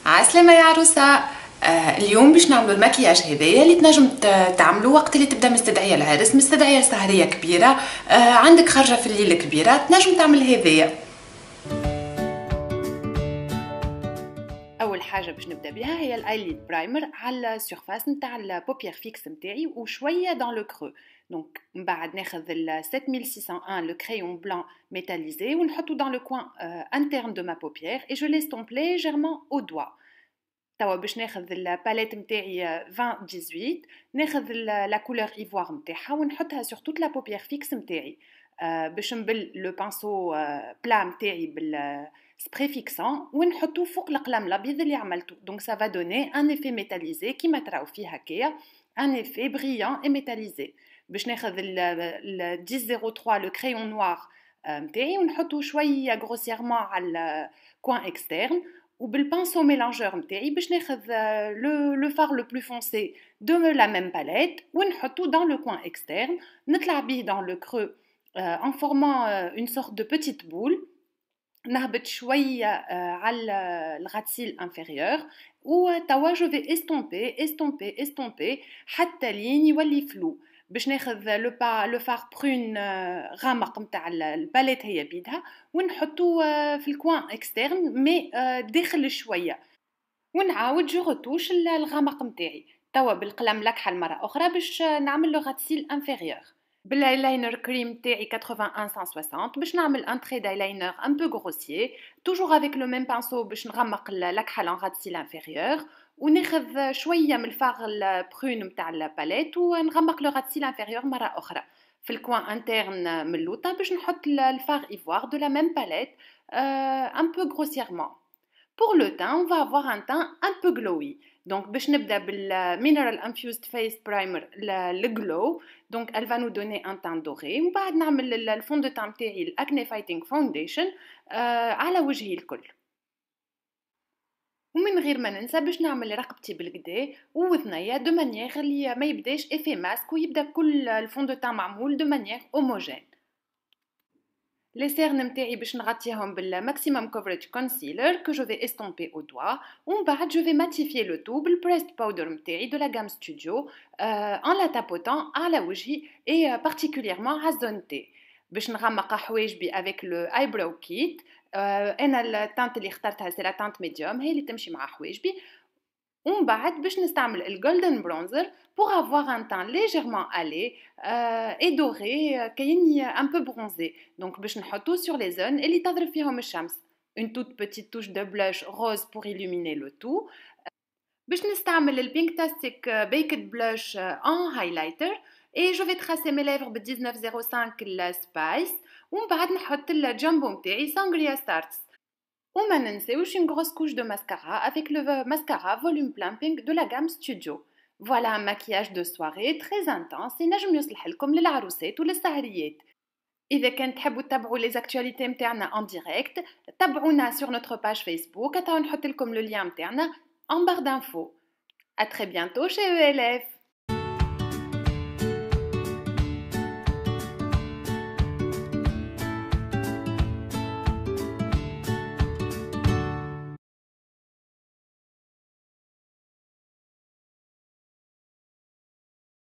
عسلامة يا عروسة. اليوم باش نعملوا المكياج هذايا اللي تنجم تعملوا وقت اللي تبدا مستدعيه العرس، مستدعيه سهريه كبيره، عندك خرجه في الليل كبيره، تنجم تعمل هذايا. اول حاجه باش نبدا بها هي الايليد برايمر على السيرفاس نتاع البوبيير فيكس نتاعي وشويه دون لو كرو. دونك من بعد ناخذ ال 7601 لو كريون بلان ميتاليزي ونحطو دون لو كوين انترن دو ما بوبيير اي جو ليستومب ليجيرمون او دوا. توا باش ناخذ الباليت نتاعي 2018 ناخذ لا كولور ايفوار نتاعها ونحطها سور توت لا بوبيير فيكس نتاعي، باش نبل لو بانسو بلا نتاعي بال سبراي فيكسون ونحطو فوق القلم الابيض اللي عملته. دونك سا فا دوني ان ايفي ميتاليزي كيما تراو فيه هكايا، ان ايفي بريان اي ميتاليزي. باش ناخذ ال 1003 لو كريون نوار نتاعي ونحطو شويه غروسيرمون على الكوان اكسترن، وبالبانسو ميلانجور نتاعي باش ناخذ لو فار لو بلو فونسي دو لا ميم باليت ونحطو دون لو كوان اكسترن، نطلع بيه دون لو كرو en formant une sorte de petite boule. نهبط شوية على الغسيل inférieur وتوا جو في استومبي حتى لين يولي فلو. باش ناخذ لو فار برون غامق نتاع الباليت هي بيدها ونحطو في الكوان اكسترن مي داخل شوية، ونعاود جو روتوش الغامق نتاعي توا بالقلم لكحل مرة أخرى باش نعمل لو غسيل inférieur. بالايلاينر كريم تاعي 81 باش نعمل ان تري دايلاينر ان بو غروسيي توجور افيك لو ميم بانسو باش نغمق الكحل ان غاتسيل انفيريور، وناخذ شويه من الفاغ البرون نتاع الباليت ونغمق لو غاتسيل انفيريور مره اخرى في الكوان انترن من اللوطه باش نحط الفاغ ايفوار دو لا ميم باليت un peu grossièrement. Pour le teint, on va avoir un teint un peu glowy. Donc, باش نبدا بالmineral infused face primer le glow. Donc, elle va nous donner un teint doré. ومن بعد نعمل الفون دو تان تاعي الاكني فايتنج فاونديشن على وجهي الكل. ومن غير ما ننسى باش نعمل رقبتي بالكدا ووذنيا دو مانيير اللي ما يبداش افي ماسك ويبدا كل الفون دو تان معمول دو مانيير هوموجين. Les cernes نتاعي باش نغطيهم بالماكسيمم كوفريج كونسيلر que je vais estomper au doigt ومن بعد je vais matifier le tout بالبريست باودر نتاعي de la gamme Studio en la tapotant على وجهي et particulièrement à zone T باش نغمق حواجبي avec le eyebrow kit. انا التانت اللي اخترتها سي لا تانت ميديوم هي اللي تمشي مع حواجبي، ومن بعد باش نستعمل الجولدن برونزر pour avoir un teint légèrement allé et doré كأني un peu bronzé. Donc باش نحطو sur les zones اللي تضرب فيهم الشمس. Une toute petite touche de blush rose pour illuminer le tout. باش نستعمل البينكتاستيك baked blush en highlighter et je vais tracer mes lèvres ب 1905 السبايس، ومن بعد نحط الجامبو نتاعي سانغريا ستارتس. وما ننساوش une grosse couche de mascara avec le mascara volume plumping de la gamme Studio. Voilà un maquillage de soirée très intense ينجم يصلح لكم للعروسات وللسهريات. إذا كان تحبوا تتابعوا les actualités متاعنا en direct تابعونا sur notre page Facebook، نحط لكم le lien متاعنا en barre d'infos. À très bientôt chez ELF.